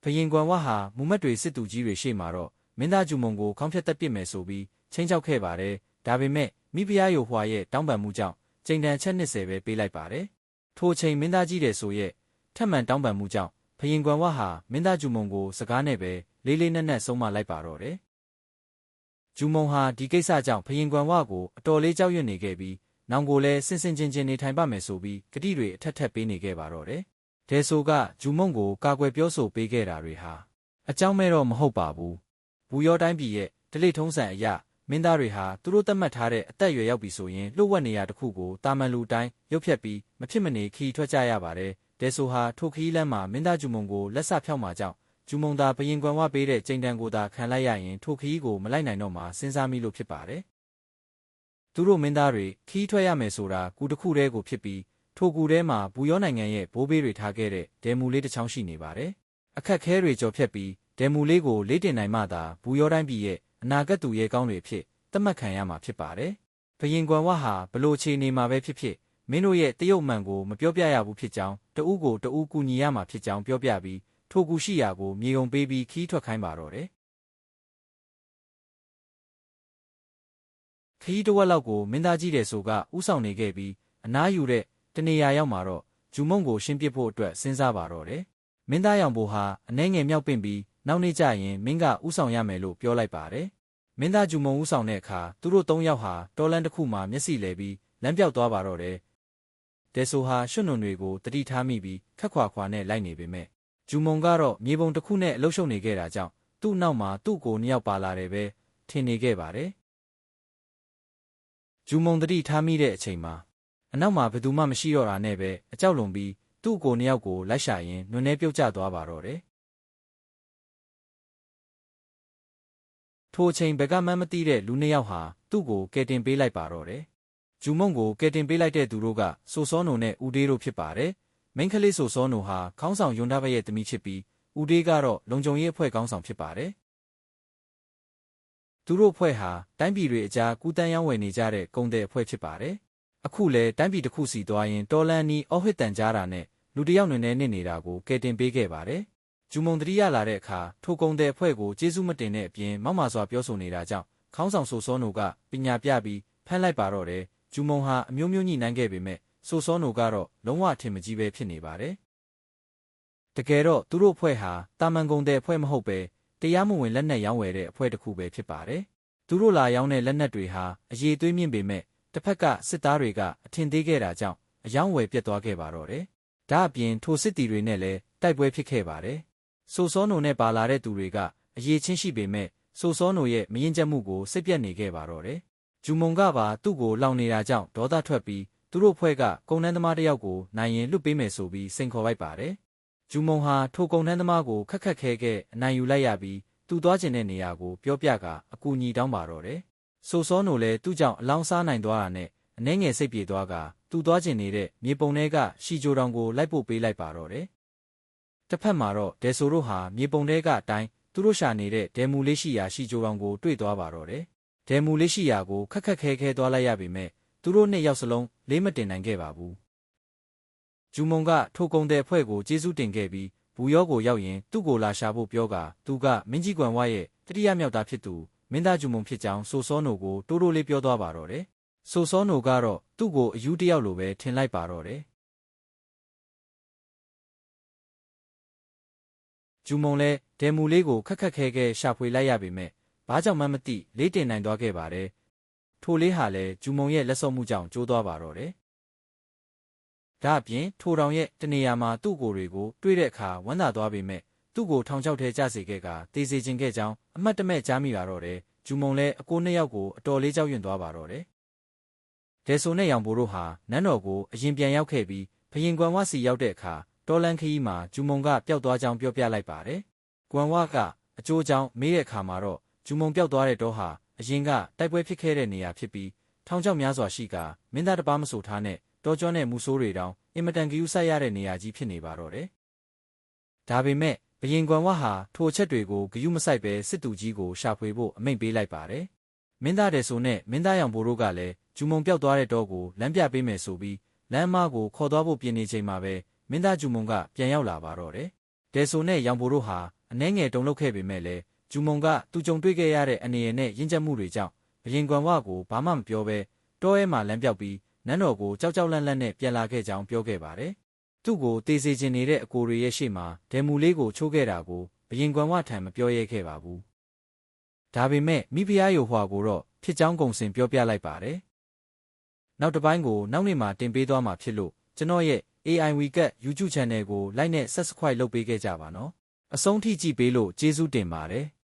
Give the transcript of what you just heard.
ဘရင်ကွမ်ဝါဟာမူမတ်တွေစစ်သူကြီးတွေရှေ့မှာတော့မင်းသားဂျူမုံကိုခေါင်းဖြတ်တက်ပစ်မယ်ဆိုပြီးချိန်ချောက်ခဲ့ပါတယ်ဒါပေမဲ့မိဖုရားယိုဟွာရဲ့တောင်းပန်မှုကြောင့်ကျိန်တန်ချက်20ပဲပေးလိုက်ပါတယ်ထိုအချိန်မင်းသားကြီးတဲ့ဆိုရဲ့ထပ်မံတောင်းပန်မှုကြောင့်ဘရင်ကွမ်ဝါဟာမင်းသားဂျူမုံကိုစကားနဲ့ပဲလေးလေးနက်နက်ဆုံးမလိုက်ပါတော့တယ်ဂျူမုံဟာဒီကိစ္စကြောင့်ဘရင်ကွမ်ဝါကိုအတော်လေးကြောက်ရွံ့နေခဲ့ပြီးနောင်ကိုလည်းစင်စင်ချင်းချင်းနေထိုင်ပါမယ်ဆိုပြီးဂတိတွေအထက်ထက်ပေးနေခဲ့ပါတော့တယ်ဒဲဆိုကဂျူမုံကိုကာကွယ်ပြောဆိုပေးခဲ့တာတွေဟာအကြောင်းမဲ့တော့မဟုတ်ပါဘူးဘူယောတိုင်းပြည်ရဲ့ဓလေ့ထုံးစံအရမင်းသားတွေဟာသူတို့သတ်မှတ်ထားတဲ့အသက်အရွယ်ရောက်ပြီဆိုရင်လှုပ်ဝက်နေရတစ်ခုကိုတာမန်လူတိုင်းရုပ်ဖြတ်ပြီးမဖြစ်မနေခီးထွက်ကြရပါတယ်ဒဲဆိုဟာထိုခီးလမ်းမှာမင်းသားဂျူမုံကိုလက်ဆဖြောက်မှာကြောင့်ဂျူမုံသာဘရင်ကွမ်ဝါပေးတဲ့ကျိန်တန်ကိုသာခံလိုက်ရရင်ထိုခီးကိုမလိုက်နိုင်တော့မှစဉ်းစားမိလို့ဖြစ်ပါတယ်သူတို့မင်းသားတွေခီးထွက်ရမယ်ဆိုတာကူတစ်ခုတည်းကိုဖြစ်ပြီးထိုကူထဲမှာဘူယောနိုင်ငံရဲ့ဘိုးဘေးတွေထားခဲ့တဲ့ဒဲမူလေးတစ်ချောင်းရှိနေပါတယ်အခက်ခဲတွေကြော်ဖြတ်ပြီးဒဲမူလေးကိုလေးတင်နိုင်မှသာဘူယောတိုင်းပြည်ရဲ့အနာဂတ်သူရဲကောင်းတွေဖြစ်သတ်မှတ်ခံရမှာဖြစ်ပါတယ်ဘရင်ကွမ်ဝါဟာဘလို့ခြေနေမှာပဲဖြစ်ဖြစ်မင်းတို့ရဲ့တရုတ်မှန်ကိုမပြောပြရဘူးဖြစ်ကြောင်းတဦးကိုတဦးကူညီရမှာဖြစ်ကြောင်းပြောပြပြီးထိုကူရှိရာကိုမြေုံပေးပြီးခီးထွက်ခိုင်းပါတော့တယ်ခီးတစ်ဝက်လောက်ကိုမင်းသားကြီးတဲ့ဆိုကဥဆောင်နေခဲ့ပြီးအနားယူတဲ့တနေရာရောက်မှာတော့ဂျူမုံကိုရှင်းပစ်ဖို့အတွက်စဉ်းစားပါတော့တယ်မင်းသားရောင်ဘိုဟာအနှဲငယ်မြောက်ပင့်ပြီးနောက်နေ့ကျရင်မင်းကဥဆောင်ရမယ်လို့ပြောလိုက်ပါတယ်မင်းသားဂျူမုံဥဆောင်တဲ့အခါသူတို့3ယောက်ဟာတော်လန်တစ်ခုမှာမျက်စိလဲပြီးလမ်းပြောက်သွားပါတော့တယ်ဒဲဆိုဟာရွှွတ်နွန်တွေကိုတတိထားမိပြီးခက်ခွာခွာနဲ့လိုက်နေပေမဲ့ဂျူမုံကတော့မြေပုံတစ်ခုနဲ့အလုရှုပ်နေခဲ့တာကြောင့်သူ့နောက်မှာသူ့ကို2ယောက်ပါလာတယ်ပဲထင်နေခဲ့ပါတယ်ဂျူမုံတတိထားမိတဲ့အချိန်မှာအနောက်မှာဘယ်သူမှမရှိတော့တာနဲ့ပဲအကြောက်လွန်ပြီးသူ့ကို2ယောက်ကိုလိုက်ရှာရင်းနွံထဲပြုတ်ကျသွားပါတော့တယ်ထိုအချိန်ဘက်ကမှန်းမသိတဲ့လူ2ယောက်ဟာသူ့ကိုကယ်တင်ပေးလိုက်ပါတော့တယ်ဂျူမုံကိုကယ်တင်ပေးလိုက်တဲ့သူတို့ကဆိုစောနိုနဲ့ဦးဒေးတို့ဖြစ်ပါတယ်မိန်းကလေးဆိုစောနိုဟာခေါင်းဆောင်ယွန်ဒါဘရဲ့သမီးဖြစ်ပြီးဦးဒေးကတော့လုံခြုံရေးအဖွဲ့ခေါင်းဆောင်ဖြစ်ပါတယ်သူတို့အဖွဲ့ဟာတိုင်းပြည်တွေအကြားကူးတန်းရောင်းဝယ်နေကြတဲ့ကုန်သည်အဖွဲ့ဖြစ်ပါတယ်အခုလဲတိုင်းပြည်တစ်ခုစီသွားရင်တော်လန်နီအော်ဟစ်တန်ကြားတာနဲ့လူတစ်ယောက်နွယ်နဲ့နေနေတာကိုကယ်တင်ပေးခဲ့ပါတယ်ဂျူမုံတတိယလာတဲ့အခါထိုကုန်သည်အဖွဲ့ကိုကျေးဇူးမတင်တဲ့အပြင်မောက်မာစွာပြောဆိုနေတာကြောင့်ခေါင်းဆောင်ဆိုစောနိုကပညာပြပြီးဖမ်းလိုက်ပါတော့တယ်ဂျူမုံဟာအမျိုးမျိုးညှိနှိုင်းခဲ့ပေမဲ့ဆိုစောနိုကတော့လုံးဝအထင်မကြီးပဲဖြစ်နေပါတယ်တကယ်တော့သူတို့အဖွဲ့ဟာတာမန်ကုန်တဲ့အဖွဲ့မဟုတ်ပဲတရားမဝင်လက်နက်ရောင်းဝယ်တဲ့အဖွဲ့တစ်ခုပဲဖြစ်ပါတယ်သူတို့လာရောင်းတဲ့လက်နက်တွေဟာအရေးသွေးမြင့်ပေမဲ့တစ်ဖက်ကစစ်သားတွေကအထင်သေးခဲ့တာကြောင့်အယောင်းဝယ်ပြတ်သွားခဲ့ပါတော့တယ်ဒါအပြင်ထိုစစ်တီတွေနဲ့လည်းတိုက်ပွဲဖြစ်ခဲ့ပါတယ်ဆိုစောနိုနဲ့ပါလာတဲ့သူတွေကအရေးချင်းရှိပေမဲ့ဆိုစောနိုရဲ့မရင်ကျက်မှုကိုစိတ်ပြတ်နေခဲ့ပါတော့တယ်ဂျူမုံကပါသူ့ကိုလောင်နေတာကြောင့်ဒေါသထွက်ပြီးသူတို့ဖွဲ့ကကုန်နှန်းသမားတစ်ယောက်ကိုနိုင်ရင်လွတ်ပေးမယ်ဆိုပြီးစိန်ခေါ်လိုက်ပါတယ်ဂျူမုံဟာထိုကုန်နှန်းသမားကိုခက်ခက်ခဲခဲအနိုင်ယူလိုက်ရပြီးသူသွားကျင်တဲ့နေရာကိုပြောပြကအကူအညီတောင်းပါတော့တယ်ဆိုစောနိုလည်းသူ့ကြောင့်အလောင်းစားနိုင်သွားတာနဲ့အနှဲငယ်စိတ်ပြေသွားကသူသွားကျင်နေတဲ့မြေပုံထဲကရှီဂျိုတောင်ကိုလိုက်ပို့ပေးလိုက်ပါတော့တယ်တစ်ဖက်မှာတော့ဒဲဆိုတို့ဟာမြေပုံထဲကအတိုင်းသူတို့ရှာနေတဲ့ဒဲမူလေးရှိရာရှီဂျိုတောင်ကိုတွေ့သွားပါတော့တယ်ဒဲမူလေးရှိရာကိုခက်ခက်ခဲခဲသွားလိုက်ရပေမဲ့သူတို့2ယောက်စလုံးလေးမတင်နိုင်ခဲ့ပါဘူးဂျူမုံကထိုကုန်တဲ့အဖွဲ့ကိုကျေးဇူးတင်ခဲ့ပြီးဘူယောကိုရောက်ရင်သူ့ကိုလာရှာဖို့ပြောကသူကမင်းကြီးကွမ်ဝါရဲ့တတိယမြောက်သားဖြစ်သူမင်းသားဂျူမုံဖြစ်ကြောင်းဆိုစောနိုကိုတိုးတိုးလေးပြောသွားပါတော့တယ်ဆိုစောနိုကတော့သူ့ကိုအယူတယောက်လိုပဲထင်လိုက်ပါတော့တယ်ဂျူမုံလည်းဒဲမူလေးကိုခက်ခက်ခဲခဲရှာဖွေလိုက်ရပေမဲ့ဘာကြောင့်မှမသိလေးတင်နိုင်သွားခဲ့ပါတယ်ထိုလေးဟာလည်းဂျူမုံရဲ့လက်စော့မှုကြောင့်ကျိုးသွားပါတော့တယ်ဒါအပြင်ထိုတောင်ရဲ့တနေရာမှာသူ့ကိုယ်တွေကိုတွေ့တဲ့အခါဝမ်းသာသွားပေမဲ့သူ့ကိုထောင်ချောက်ထဲကျစေခဲ့ကတေးစေခြင်းခဲ့ကြောင်းအမှတ်တမဲ့ကြားမိပါတော့တယ်ဂျူမုံလည်းအကို2ယောက်ကိုအတော်လေးကြောက်ရွံ့သွားပါတော့တယ်ဒဲဆိုနဲ့ရောင်ဘိုတို့ဟာနန်းတော်ကိုအရင်ပြန်ရောက်ခဲ့ပြီးဘရင်ကွမ်ဝါစီရောက်တဲ့အခါတော်လန်ခီးမှာဂျူမုံကပျောက်သွားကြောင်းပြောပြလိုက်ပါတယ်ကွမ်ဝါကအကျိုးကြောင့်မေးတဲ့အခါမှာတော့ဂျူမုံပျောက်သွားတဲ့တော့ဟာအရင်ကတိုက်ပွဲဖြစ်ခဲ့တဲ့နေရာဖြစ်ပြီးထောင်ချောက်များစွာရှိကမင်းသားတစ်ပါးမဆိုထားနဲ့တော်ကျွမ်းတဲ့မူဆိုးတွေတောင်အင်မတန်ဂရုစိုက်ရတဲ့နေရာကြီးဖြစ်နေပါတော့တယ်ဒါပေမဲ့ဘရင်ကွမ်ဝါဟာထိုအချက်တွေကိုဂရုမစိုက်ပဲစစ်သူကြီးကိုရှာဖွေဖို့အမိန့်ပေးလိုက်ပါတယ်မင်းသားတဲ့ဆိုနဲ့မင်းသားရောင်ဘိုတို့ကလည်းဂျူမုံပျောက်သွားတဲ့တော့ကိုလမ်းပြပေးမယ်ဆိုပြီးလမ်းမကိုခေါ်သွားဖို့ပြင်နေချိန်မှာပဲမင်းသားဂျူမုံကပြန်ရောက်လာပါတော့တယ် ဒဲဆိုနဲ့ရောင်ပိုတို့ဟာအနှဲငယ်တုန်လှုပ်ခဲ့ပေမဲ့လည်းဂျူမုံကသူကြုံတွေ့ခဲ့ရတဲ့အနေရနဲ့ရင့်ကျက်မှုတွေကြောင့်ဘရင်ကွမ်ဝကိုဘာမှမပြောဘဲတောထဲမှာလမ်းပြောက်ပြီးနန်းတော်ကိုကြောက်ကြောက်လန့်လန့်နဲ့ပြန်လာခဲ့ကြောင်းပြောခဲ့ပါတယ်။သူ့ကိုတေးစေခြင်းနေတဲ့အကိုတွေရဲ့ရှေ့မှာဒဲမူလေးကိုချိုးခဲ့တာကိုဘရင်ကွမ်ဝထံမပြောရဲခဲ့ပါဘူး။ဒါပေမဲ့မိဖုရားယိုဟွာကိုတော့ဖြစ်ကြောင်းကုံစင်ပြောပြလိုက်ပါတယ်။နောက်တစ်ပိုင်းကိုနောက်နေ့မှာတင်ပေးသွားမှာဖြစ်လို့ကျွန်တော်ရဲ့ AI WeCat YouTube Channel ကို like နဲ့ Subscribe လုပ်ပေးခဲ့ကြပါနော်။အဆုံးထိကြည့်ပေးလို့ကျေးဇူးတင်ပါတယ်။